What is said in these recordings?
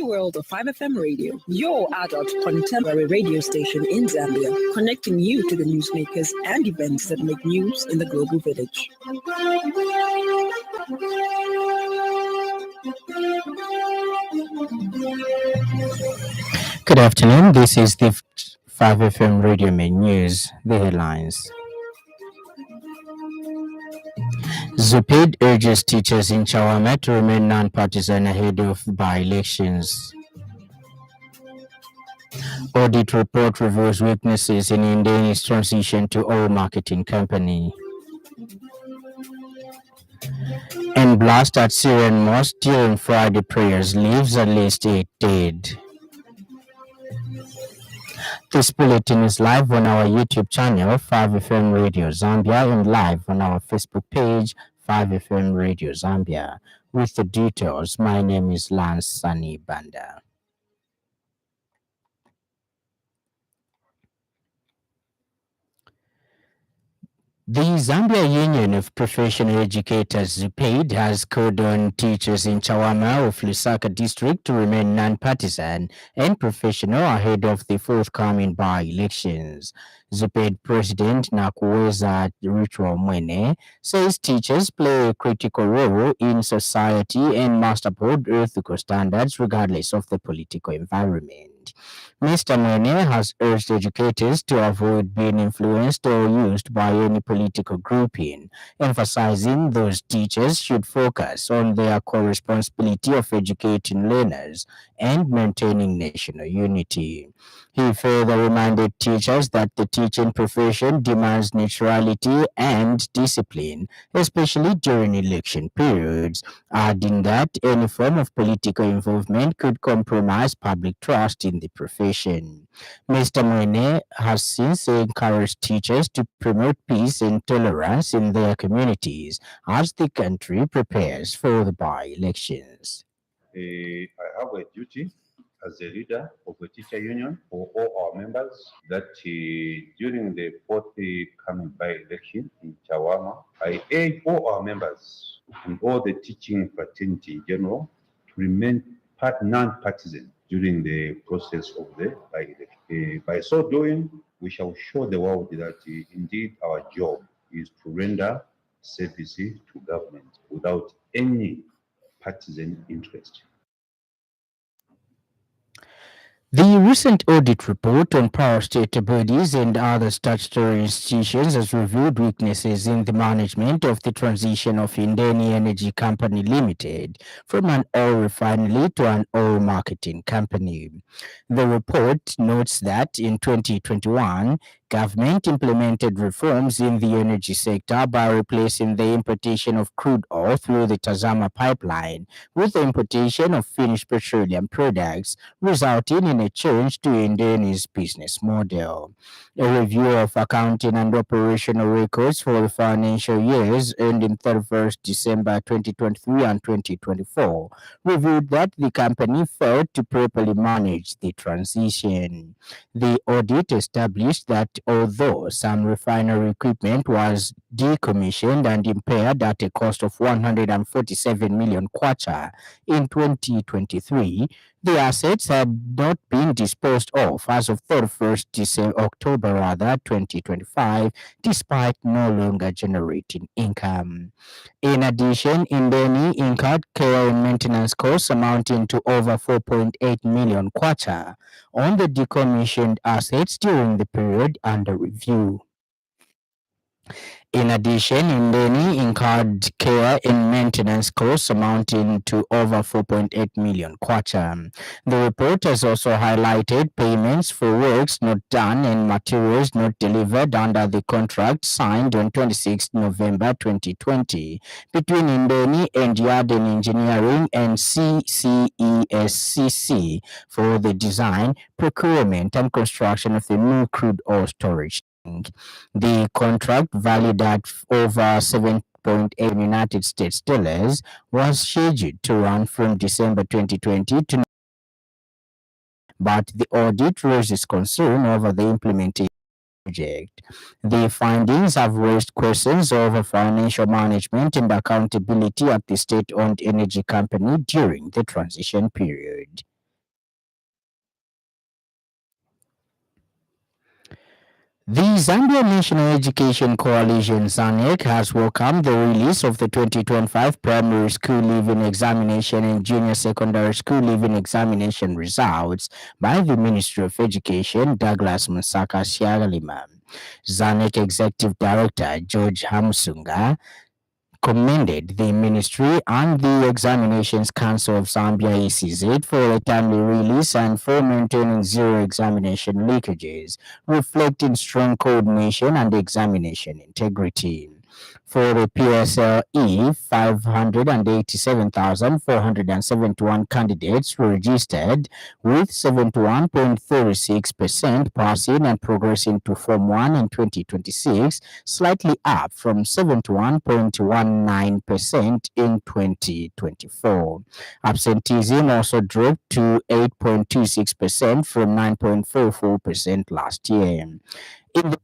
new world of 5FM Radio, your adult contemporary radio station in Zambia, connecting you to the newsmakers and events that make news in the global village. Good afternoon. This is the 5FM Radio Main News. The headlines. Zupid urges teachers in Chawama to remain non-partisan ahead of by-elections. Audit report reveals weaknesses in Indeni's transition to oil marketing company. And blast at Syrian mosque during Friday prayers leaves at least 8 dead. This bulletin is live on our YouTube channel, 5FM Radio Zambia, and live on our Facebook page, 5FM Radio Zambia. With the details, my name is Lance Sannie Banda. The Zambia Union of Professional Educators, ZUPAID, has called on teachers in Chawama of Lusaka district to remain non-partisan and professional ahead of the forthcoming by-elections. ZUPAID President Nakuweza Ritual Mwene says teachers play a critical role in society and must uphold ethical standards regardless of the political environment. Mr. Mwene has urged educators to avoid being influenced or used by any political grouping, emphasizing those teachers should focus on their core responsibility of educating learners and maintaining national unity. He further reminded teachers that the teaching profession demands neutrality and discipline, especially during election periods, adding that any form of political involvement could compromise public trust in the profession. Mr. Mwene has since encouraged teachers to promote peace and tolerance in their communities as the country prepares for the by-elections. I have a duty as a leader of the teacher union for all our members that during the forthcoming by-election in Chawama, I urge all our members and all the teaching fraternity in general to remain non-partisan during the process of the by-election. By so doing, we shall show the world that indeed our job is to render service to government without any partisan interest. The recent audit report on power state bodies and other statutory institutions has revealed weaknesses in the management of the transition of Indeni Energy Company Limited from an oil refinery to an oil marketing company. The report notes that in 2021, government implemented reforms in the energy sector by replacing the importation of crude oil through the Tazama pipeline with the importation of finished petroleum products, resulting in a change to Indeni's business model. A review of accounting and operational records for the financial years ending 31st December 2023 and 2024 revealed that the company failed to properly manage the transition. The audit established that although some refinery equipment was decommissioned and impaired at a cost of 147 million kwacha in 2023, the assets had not been disposed of as of 31st October 2025, despite no longer generating income. In addition, Indeni incurred care and maintenance costs amounting to over 4.8 million kwacha on the decommissioned assets during the period under review. In addition, Indeni incurred care and maintenance costs amounting to over 4.8 million kwacha. The report has also highlighted payments for works not done and materials not delivered under the contract signed on 26 November 2020 between Indeni and Yarden Engineering and CCESCC for the design, procurement, and construction of the new crude oil storage. The contract, valued at over 7.8 United States dollars, was scheduled to run from December 2020 to, but the audit raises concern over the implementation project. The findings have raised questions over financial management and accountability at the state-owned energy company during the transition period. The Zambia National Education Coalition (ZANEC) has welcomed the release of the 2025 primary school leaving examination and junior secondary school leaving examination results by the Ministry of Education, Douglas Musaka Siagalima. ZANEC Executive Director George Hamsunga commended the ministry and the Examinations Council of Zambia (ECZ) for a timely release and for maintaining zero examination leakages, reflecting strong coordination and examination integrity. For the PSLE, 587,471 candidates were registered, with 71.36% passing and progressing to Form 1 in 2026, slightly up from 71.19% in 2024. Absenteeism also dropped to 8.26% from 9.44% last year. In the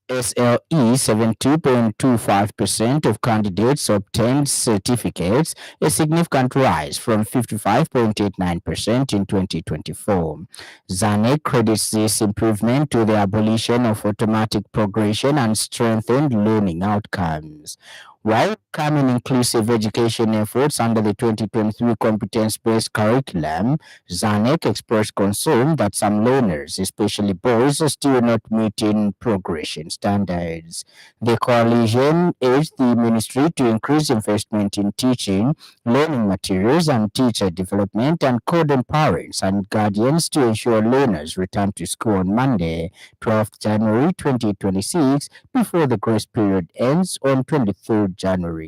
SLE, 72.25% of candidates obtained certificates, a significant rise from 55.89% in 2024. ZANEC credits this improvement to the abolition of automatic progression and strengthened learning outcomes. While welcoming inclusive education efforts under the 2023 competence-based curriculum, ZANEC expressed concern that some learners, especially boys, are still not meeting progression standards. The coalition urged the ministry to increase investment in teaching, learning materials, and teacher development, and called on parents and guardians to ensure learners return to school on Monday, 12th January 2026, before the grace period ends on 23rd January.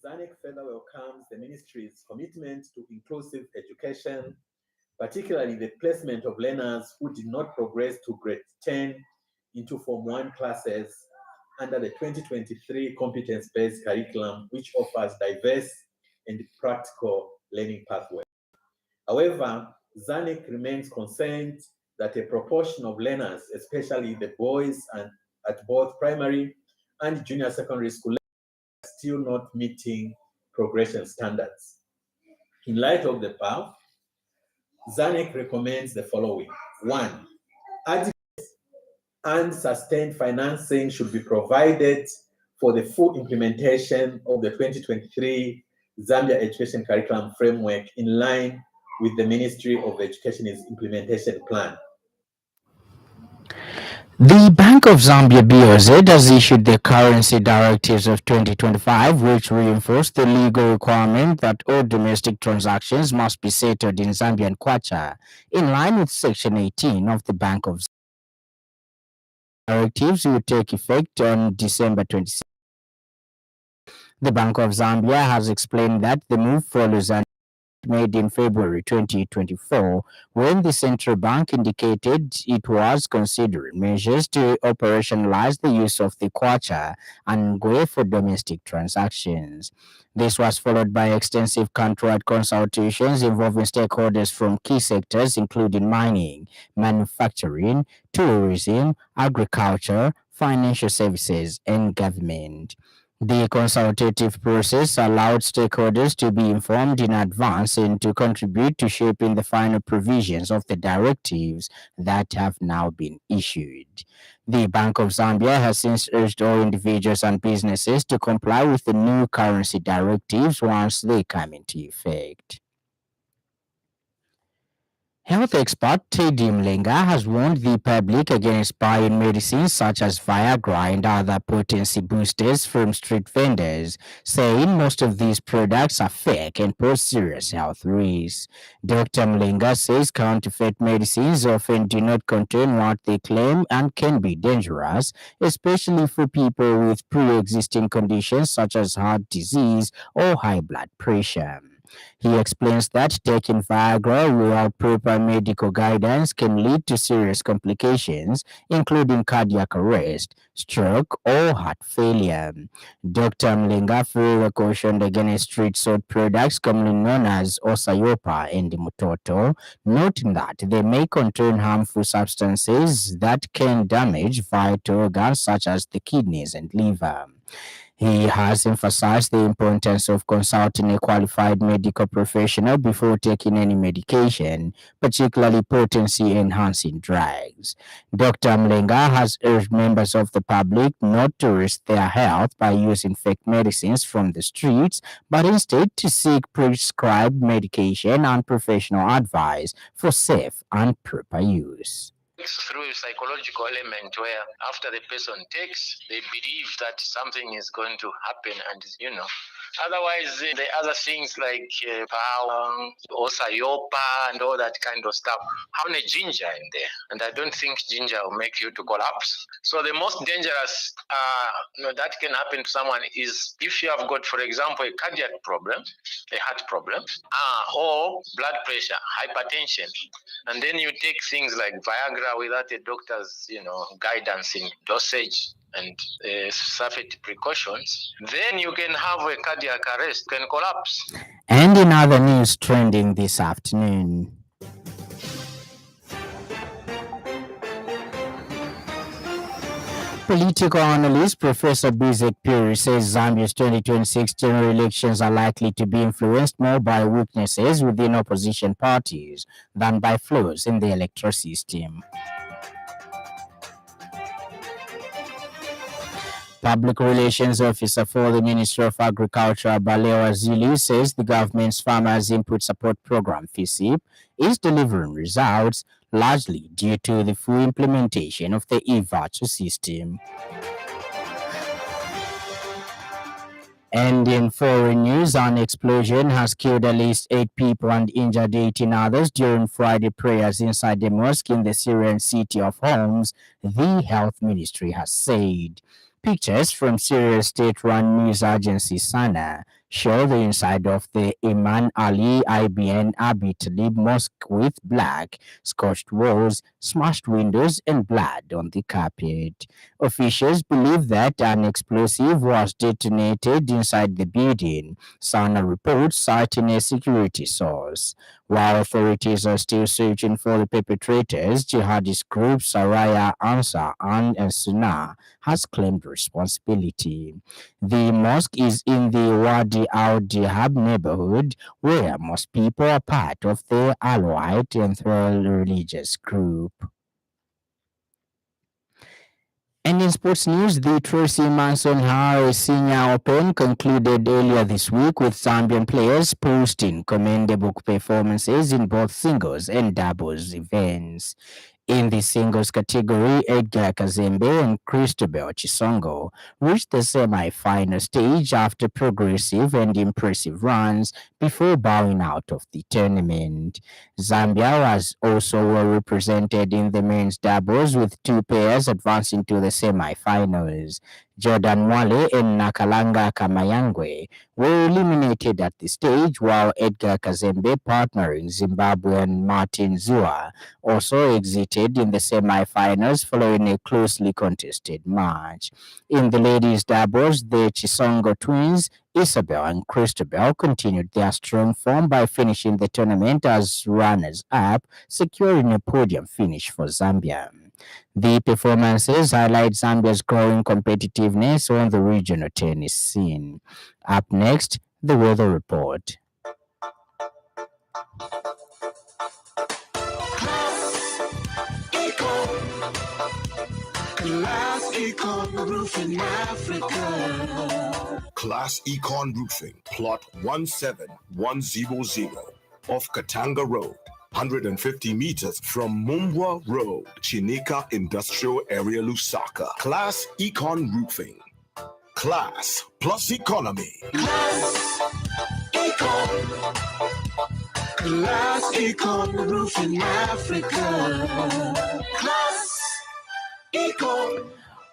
ZANEC further welcomes the ministry's commitment to inclusive education, particularly the placement of learners who did not progress to grade 10 into Form 1 classes under the 2023 competence-based curriculum, which offers diverse and practical learning pathways. However, ZANEC remains concerned that a proportion of learners, especially the boys and at both primary and junior secondary school, are still not meeting progression standards. In light of the above, ZANEC recommends the following. 1. Adequate and sustained financing should be provided for the full implementation of the 2023 Zambia Education Curriculum Framework in line with the Ministry of Education's implementation plan. The Bank of Zambia (BOZ) has issued the Currency Directives of 2025, which reinforce the legal requirement that all domestic transactions must be settled in Zambian kwacha, in line with Section 18 of the Bank of Zambia. Directives will take effect on December 26. The Bank of Zambia has explained that the move follows an made in February 2024, when the central bank indicated it was considering measures to operationalize the use of the kwacha and ngwe for domestic transactions. This was followed by extensive countrywide consultations involving stakeholders from key sectors including mining, manufacturing, tourism, agriculture, financial services, and government. The consultative process allowed stakeholders to be informed in advance and to contribute to shaping the final provisions of the directives that have now been issued. The Bank of Zambia has since urged all individuals and businesses to comply with the new currency directives once they come into effect. Health expert Teddy Mlenga has warned the public against buying medicines such as Viagra and other potency boosters from street vendors, saying most of these products are fake and pose serious health risks. Dr. Mlenga says counterfeit medicines often do not contain what they claim and can be dangerous, especially for people with pre-existing conditions such as heart disease or high blood pressure. He explains that taking Viagra without proper medical guidance can lead to serious complications, including cardiac arrest, stroke, or heart failure. Dr. Mlenga further cautioned against street-sold products commonly known as Osayopa and Mutoto, noting that they may contain harmful substances that can damage vital organs such as the kidneys and liver. He has emphasized the importance of consulting a qualified medical professional before taking any medication, particularly potency-enhancing drugs. Dr. Mlenga has urged members of the public not to risk their health by using fake medicines from the streets, but instead to seek prescribed medication and professional advice for safe and proper use. Through a psychological element where after the person takes, they believe that something is going to happen, and otherwise the other things like power or sayopa and all that kind of stuff have a ginger in there, and I don't think ginger will make you to collapse. So the most dangerous that can happen to someone is if you have got, for example, a cardiac problem, a heart problem, or blood pressure, hypertension, and then you take things like Viagra without a doctor's, guidance in dosage and safety precautions, then you can have a cardiac arrest, can collapse. And in other news trending this afternoon, political analyst Professor Bizek Puri says Zambia's 2026 general elections are likely to be influenced more by weaknesses within opposition parties than by flaws in the electoral system. Public Relations Officer for the Ministry of Agriculture, Balewa Zili, says the government's Farmers Input Support Program, FISIP, is delivering results, largely due to the full implementation of the e-voucher system. And in foreign news, an explosion has killed at least 8 people and injured 18 others during Friday prayers inside the mosque in the Syrian city of Homs, the health ministry has said. Pictures from Syria's state-run news agency Sana show the inside of the Iman Ali IBN Abi Talib Mosque with black, scorched walls, smashed windows, and blood on the carpet. Officials believe that an explosive was detonated inside the building, Sana reports, citing a security source. While authorities are still searching for the perpetrators, jihadist groups Saraya Ansar and Sunnah has claimed responsibility. The mosque is in the Wadi al-Dihab neighborhood, where most people are part of the Alawite and Thral religious group. And in sports news, the Tracy Manson Harris Senior Open concluded earlier this week with Zambian players posting commendable performances in both singles and doubles events. In the singles category, Edgar Kazembe and Cristobal Chisongo reached the semi-final stage after progressive and impressive runs before bowing out of the tournament. Zambia was also well represented in the men's doubles, with 2 pairs advancing to the semi-finals. Jordan Mwale and Nakalanga Kamayangwe were eliminated at the stage, while Edgar Kazembe, partnering Zimbabwean Martin Zua, also exited in the semi-finals following a closely contested match. In the ladies' doubles, the Chisongo twins, Isabel and Cristobal, continued their strong form by finishing the tournament as runners-up, securing a podium finish for Zambia. The performances highlight Zambia's growing competitiveness on the regional tennis scene. Up next, the weather report. Class Econ Roofing Africa. Class Econ Roofing, plot 17100 off Katanga Road. 150 meters from Mumbwa Road, Chinika Industrial Area, Lusaka. Class Econ Roofing. Class plus economy. Class Econ. Class Econ Roofing Africa. Class Econ.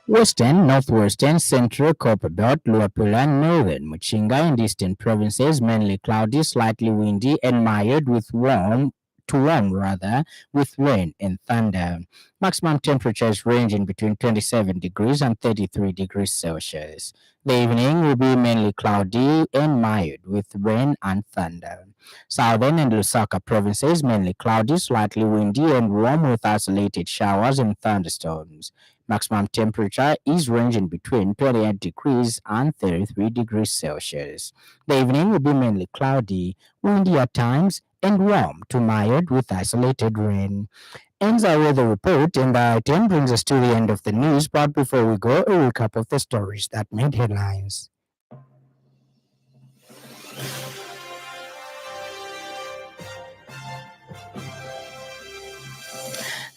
Western, Northwestern, Central, Copperbelt, Luapula, Northern, Muchinga, and Eastern provinces mainly cloudy, slightly windy, and mild with warm to warm rather, with rain and thunder. Maximum temperatures ranging between 27 degrees and 33 degrees Celsius. The evening will be mainly cloudy and mild with rain and thunder. Southern and Lusaka provinces mainly cloudy, slightly windy and warm with isolated showers and thunderstorms. Maximum temperature is ranging between 28 degrees and 33 degrees Celsius. The evening will be mainly cloudy, windy at times, and warm to mild with isolated rain. Ends our weather report, and the item brings us to the end of the news. But before we go, a recap of the stories that made headlines.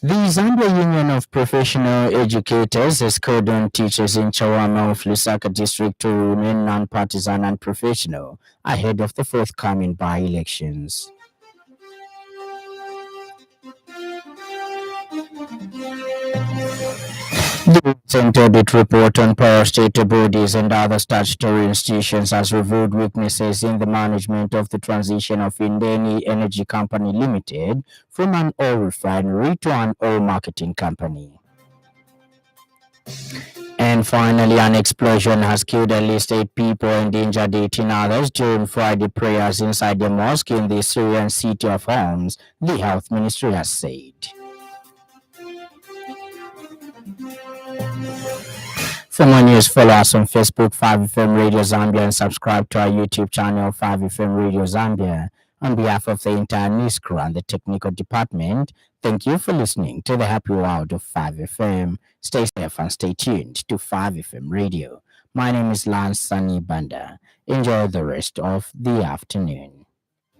The Zambia Union of Professional Educators has called on teachers in Chawama of Lusaka district to remain non-partisan and professional ahead of the forthcoming by-elections. The recent audit report on parastatal bodies and other statutory institutions has revealed weaknesses in the management of the transition of Indeni Energy Company Limited from an oil refinery to an oil marketing company. And finally, an explosion has killed at least 8 people and injured 18 others during Friday prayers inside the mosque in the Syrian city of Homs, the health ministry has said. For more news, follow us on Facebook, 5FM Radio Zambia, and subscribe to our YouTube channel, 5FM Radio Zambia. On behalf of the entire news crew and the technical department, thank you for listening to the happy world of 5FM. Stay safe and stay tuned to 5FM Radio. My name is Lance Sannie Banda. Enjoy the rest of the afternoon.